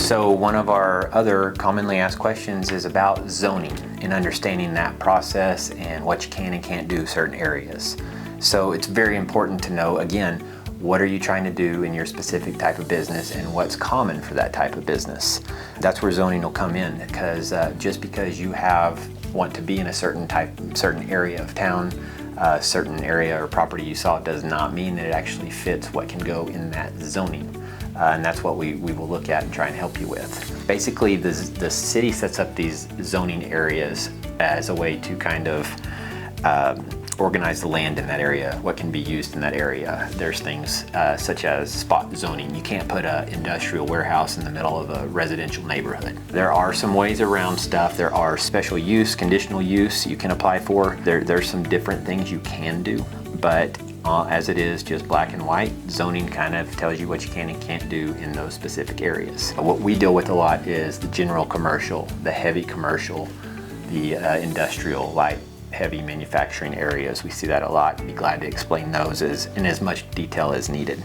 So one of our other commonly asked questions is about zoning and understanding that process and what you can and can't do in certain areas. So it's very important to know, again, what are you trying to do in your specific type of business and what's common for that type of business. That's where zoning will come in, because just because you want to be in a certain area of town, certain area or property you saw, does not mean that it actually fits what can go in that zoning. And that's what we will look at and try and help you with. Basically, the city sets up these zoning areas as a way to kind of organize the land in that area, what can be used in that area. There's things such as spot zoning. You can't put an industrial warehouse in the middle of a residential neighborhood. There are some ways around stuff. There are special use, conditional use you can apply for. There's some different things you can do, but as it is just black and white, zoning kind of tells you what you can and can't do in those specific areas. What we deal with a lot is the general commercial, the heavy commercial, the industrial, light, heavy manufacturing areas. We see that a lot. I'd be glad to explain those in as much detail as needed.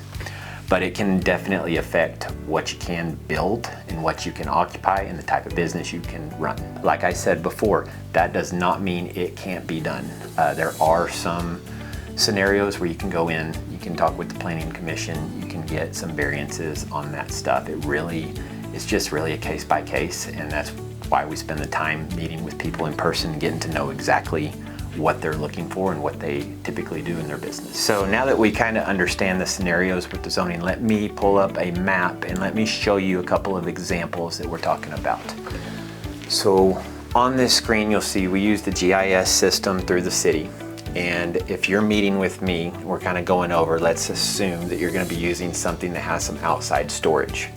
But it can definitely affect what you can build and what you can occupy and the type of business you can run. Like I said before, that does not mean it can't be done. There are some scenarios where you can go in, you can talk with the planning commission, you can get some variances on that stuff. It's just really a case by case, and that's why we spend the time meeting with people in person, getting to know exactly what they're looking for and what they typically do in their business. So now that we kind of understand the scenarios with the zoning, let me pull up a map and let me show you a couple of examples that we're talking about. So on this screen, you'll see we use the GIS system through the city. And if you're meeting with me, we're kind of going over, let's assume that you're going to be using something that has some outside storage.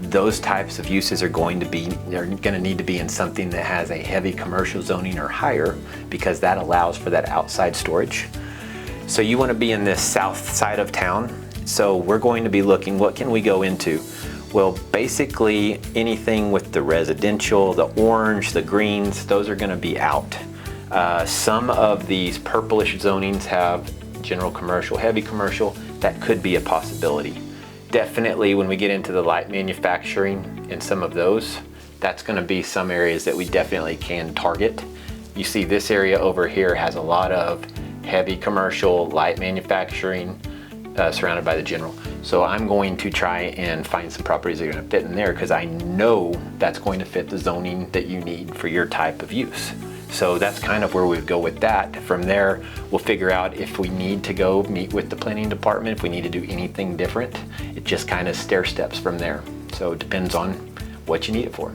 Those types of uses are going to need to be in something that has a heavy commercial zoning or higher, because that allows for that outside storage. So you want to be in this south side of town. So we're going to be looking, what can we go into? Well, basically anything with the residential, the orange, the greens, those are going to be out. Some of these purplish zonings have general commercial, heavy commercial. That could be a possibility. Definitely when we get into the light manufacturing and some of those, that's going to be some areas that we definitely can target. You see this area over here has a lot of heavy commercial, light manufacturing, surrounded by the general. So I'm going to try and find some properties that are going to fit in there, because I know that's going to fit the zoning that you need for your type of use. So that's kind of where we go with that. From there, we'll figure out if we need to go meet with the planning department, if we need to do anything different. It just kind of stair steps from there. So it depends on what you need it for.